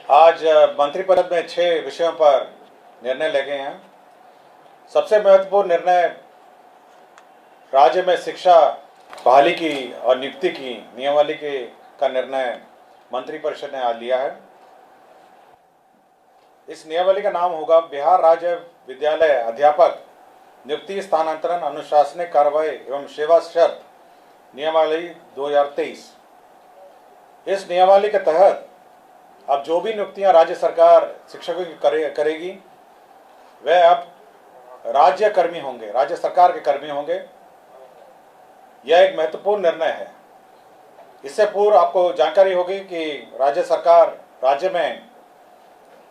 आज मंत्रिपरिषद में 6 विषयों पर निर्णय ले गए हैं। सबसे महत्वपूर्ण निर्णय राज्य में शिक्षा बहाली की और नियुक्ति की नियमावली का निर्णय मंत्रिपरिषद ने आज लिया है। इस नियमावली का नाम होगा बिहार राज्य विद्यालय अध्यापक नियुक्ति स्थानांतरण अनुशासनिक कार्रवाई एवं सेवा शर्त नियमावली 2023। इस नियमावली के तहत अब जो भी नियुक्तियां राज्य सरकार शिक्षकों की करेगी वह अब राज्य कर्मी होंगे, राज्य सरकार के कर्मी होंगे। यह एक महत्वपूर्ण निर्णय है। इससे पूर्व आपको जानकारी होगी कि राज्य सरकार राज्य में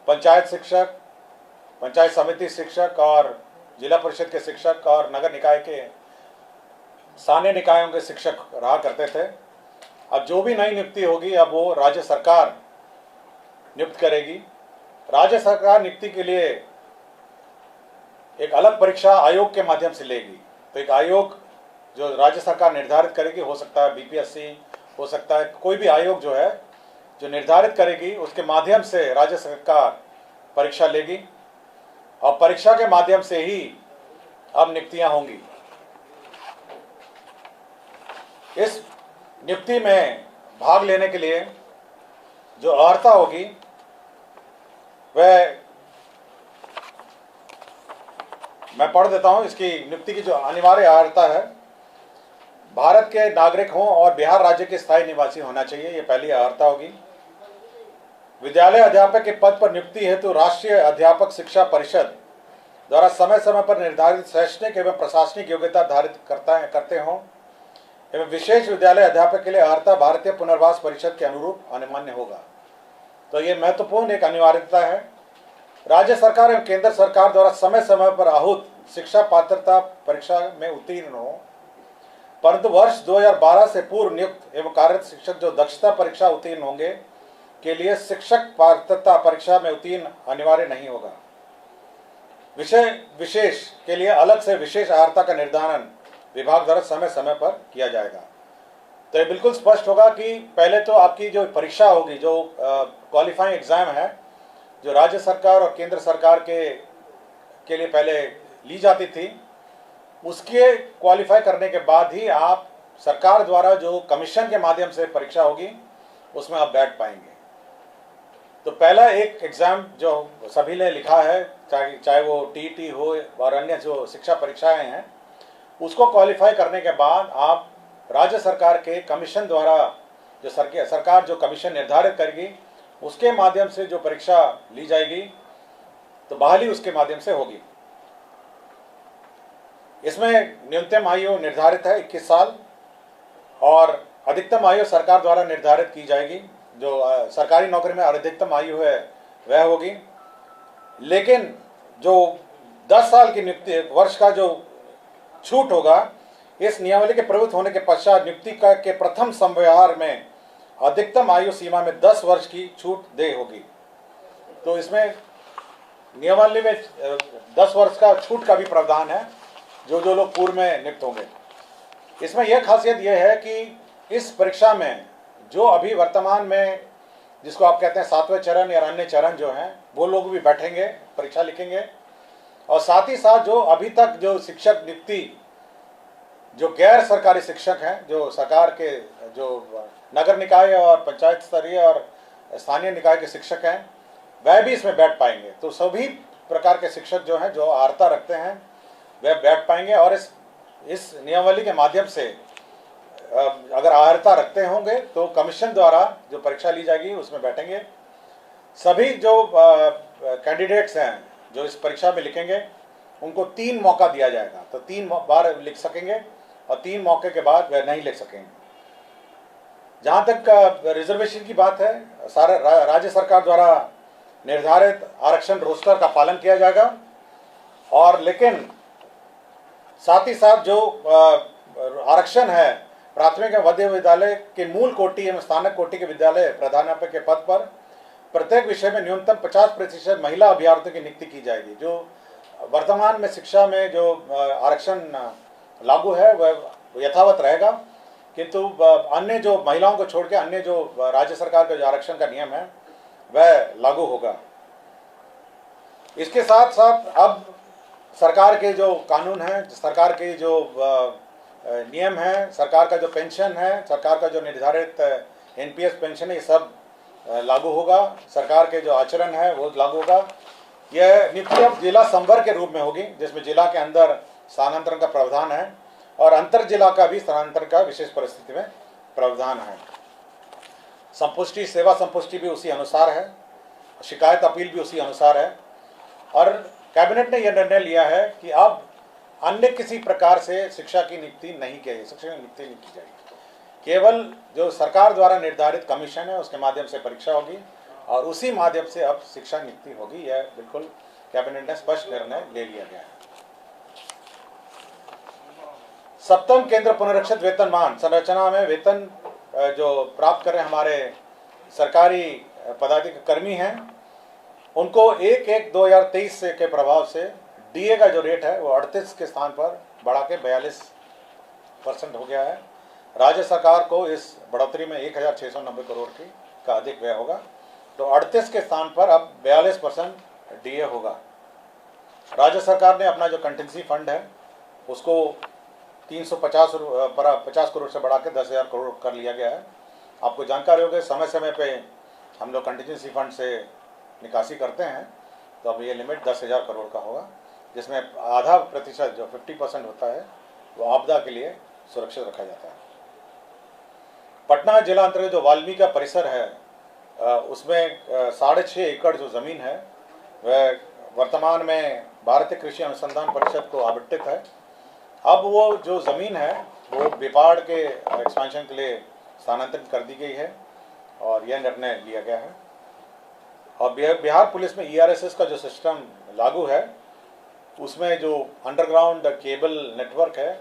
पंचायत शिक्षक, पंचायत समिति शिक्षक और जिला परिषद के शिक्षक और नगर निकाय के स्थानीय निकायों के शिक्षक रहा करते थे। अब जो भी नई नियुक्ति होगी अब वो राज्य सरकार नियुक्त करेगी। राज्य सरकार नियुक्ति के लिए एक अलग परीक्षा आयोग के माध्यम से लेगी। तो एक आयोग जो राज्य सरकार निर्धारित करेगी, हो सकता है बीपीएससी, हो सकता है कोई भी आयोग जो है जो निर्धारित करेगी, उसके माध्यम से राज्य सरकार परीक्षा लेगी और परीक्षा के माध्यम से ही अब नियुक्तियां होंगी। इस नियुक्ति में भाग लेने के लिए जो अर्हता होगी वह मैं पढ़ देता हूं। इसकी नियुक्ति की जो अनिवार्य अर्हता है, भारत के नागरिक हों और बिहार राज्य के स्थायी निवासी होना चाहिए, ये पहली अर्हता होगी। विद्यालय अध्यापक के पद पर नियुक्ति हेतु राष्ट्रीय अध्यापक शिक्षा परिषद द्वारा समय समय पर निर्धारित शैक्षणिक एवं प्रशासनिक योग्यता धारित करते हों एवं विशेष विद्यालय अध्यापक के लिए अर्हता भारतीय पुनर्वास परिषद के अनुरूप अनिवार्य होगा। तो ये महत्वपूर्ण एक अनिवार्यता है। राज्य सरकार एवं केंद्र सरकार द्वारा समय समय पर आहूत शिक्षा पात्रता परीक्षा में उत्तीर्ण हो, परंतु वर्ष 2012 से पूर्व नियुक्त एवं कार्यरत शिक्षक जो दक्षता परीक्षा उत्तीर्ण होंगे के लिए शिक्षक पात्रता परीक्षा में उत्तीर्ण अनिवार्य नहीं होगा। विषय विशेष के लिए अलग से विशेष अर्हता का निर्धारण विभाग द्वारा समय समय पर किया जाएगा। तो ये बिल्कुल स्पष्ट होगा कि पहले तो आपकी जो परीक्षा होगी, जो क्वालिफाइंग एग्जाम है, जो राज्य सरकार और केंद्र सरकार के लिए पहले ली जाती थी, उसके क्वालिफाई करने के बाद ही आप सरकार द्वारा जो कमीशन के माध्यम से परीक्षा होगी उसमें आप बैठ पाएंगे। तो पहला एक एग्जाम जो सभी ने लिखा है, चाहे वो टीईटी हो और अन्य जो शिक्षा परीक्षाएं हैं, उसको क्वालिफाई करने के बाद आप राज्य सरकार के कमीशन द्वारा जो सरकार जो कमीशन निर्धारित करेगी उसके माध्यम से जो परीक्षा ली जाएगी तो बहाली उसके माध्यम से होगी। इसमें न्यूनतम आयु निर्धारित है 21 साल और अधिकतम आयु सरकार द्वारा निर्धारित की जाएगी। जो सरकारी नौकरी में अधिकतम आयु है वह होगी, लेकिन जो 10 साल की नियुक्ति वर्ष का जो छूट होगा, इस नियमावली के प्रवृत्त होने के पश्चात नियुक्ति के प्रथम संव्यवहार में अधिकतम आयु सीमा में 10 वर्ष की छूट दे होगी। तो इसमें नियमावली में 10 वर्ष का छूट का भी प्रावधान है जो लोग पूर्व में नियुक्त होंगे। इसमें यह खासियत यह है कि इस परीक्षा में जो अभी वर्तमान में जिसको आप कहते हैं 7वें चरण या अन्य चरण जो हैं, वो लोग भी बैठेंगे, परीक्षा लिखेंगे। और साथ ही साथ जो अभी तक जो शिक्षक नियुक्ति जो गैर सरकारी शिक्षक हैं, जो सरकार के जो नगर निकाय और पंचायत स्तरीय और स्थानीय निकाय के शिक्षक हैं, वह भी इसमें बैठ पाएंगे। तो सभी प्रकार के शिक्षक जो हैं, जो अर्हता रखते हैं, वह बैठ पाएंगे। और इस नियमावली के माध्यम से अगर अर्हता रखते होंगे तो कमीशन द्वारा जो परीक्षा ली जाएगी उसमें बैठेंगे। सभी जो कैंडिडेट्स हैं जो इस परीक्षा में लिखेंगे उनको 3 मौका दिया जाएगा। तो 3 बार लिख सकेंगे और 3 मौके के बाद वह नहीं लिख सकेंगे। जहाँ तक रिजर्वेशन की बात है, सारा राज्य सरकार द्वारा निर्धारित आरक्षण रोस्टर का पालन किया जाएगा। और लेकिन साथ ही साथ जो आरक्षण है प्राथमिक एवं मध्य विद्यालय के मूल कोटि एवं स्थानक कोटि के विद्यालय प्रधानाध्यापक के पद पर प्रत्येक विषय में न्यूनतम 50% महिला अभ्यर्थियों की नियुक्ति की जाएगी। जो वर्तमान में शिक्षा में जो आरक्षण लागू है वह यथावत रहेगा, किंतु अन्य जो महिलाओं को छोड़ के अन्य जो राज्य सरकार का जो आरक्षण का नियम है वह लागू होगा। इसके साथ साथ अब सरकार के जो कानून हैं, सरकार के जो नियम हैं, सरकार का जो पेंशन है, सरकार का जो निर्धारित एनपीएस पेंशन है, ये सब लागू होगा। सरकार के जो आचरण है वो लागू होगा। यह नीति अब जिला संवर्ग के रूप में होगी, जिसमें जिला के अंदर स्थानांतरण का प्रावधान है और अंतर जिला का भी स्थानांतरण का विशेष परिस्थिति में प्रावधान है। संपुष्टि, सेवा संपुष्टि भी उसी अनुसार है, शिकायत अपील भी उसी अनुसार है। और कैबिनेट ने यह निर्णय लिया है कि अब अन्य किसी प्रकार से शिक्षा की नियुक्ति नहीं की जाएगी, शिक्षा की नियुक्ति नहीं की जाएगी। केवल जो सरकार द्वारा निर्धारित कमीशन है उसके माध्यम से परीक्षा होगी और उसी माध्यम से अब शिक्षा नियुक्ति होगी। यह बिल्कुल कैबिनेट ने स्पष्ट निर्णय ले लिया गया है। सप्तम केंद्र पुनरीक्षित वेतनमान संरचना में वेतन जो प्राप्त कर रहे हमारे सरकारी पदाधिकारी कर्मी हैं, उनको 1/1/2023 के प्रभाव से डीए का जो रेट है वो 38 के स्थान पर बढ़ा के 42% हो गया है। राज्य सरकार को इस बढ़ोतरी में 1690 करोड़ का अधिक व्यय होगा, तो 38 के स्थान पर अब 42% डीए होगा। राज्य सरकार ने अपना जो कंटिजेंसी फंड है उसको 350 करोड़ से बढ़ा के 10,000 करोड़ कर लिया गया है। आपको जानकारी होगी, समय समय पे हम लोग कंटिजेंसी फंड से निकासी करते हैं, तो अब ये लिमिट 10,000 करोड़ का होगा, जिसमें आधा प्रतिशत जो 50% होता है वो आपदा के लिए सुरक्षित रखा जाता है। पटना जिला अंतर्गत जो वाल्मीकि का परिसर है उसमें 6.5 एकड़ जो ज़मीन है वह वर्तमान में भारतीय कृषि अनुसंधान परिषद को आवंटित है। अब वो जो ज़मीन है वो बिपाड़ के एक्सपेंशन के लिए स्थानांतरित कर दी गई है और यह निर्णय लिया गया है। और बिहार पुलिस में ईआरएसएस का जो सिस्टम लागू है उसमें जो अंडरग्राउंड केबल नेटवर्क है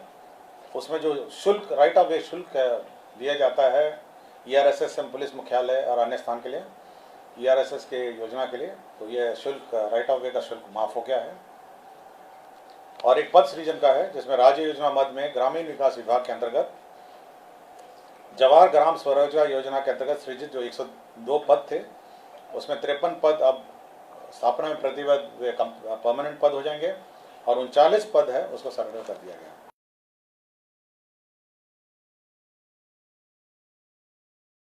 उसमें जो शुल्क, राइट ऑफ वे शुल्क दिया जाता है ईआरएसएस पुलिस मुख्यालय और अन्य स्थान के लिए, ईआरएसएस के योजना के लिए, तो यह शुल्क, राइट ऑफ वे का शुल्क माफ़ हो गया है। और एक पद सृजन का है जिसमें राज्य योजना मद में ग्रामीण विकास विभाग के अंतर्गत जवाहर ग्राम स्वरोजगार योजना के अंतर्गत सृजित जो 102 पद थे उसमें 53 पद अब स्थापना में प्रतिबद्ध परमानेंट पद हो जाएंगे और 39 पद है उसको सर्वे कर दिया गया।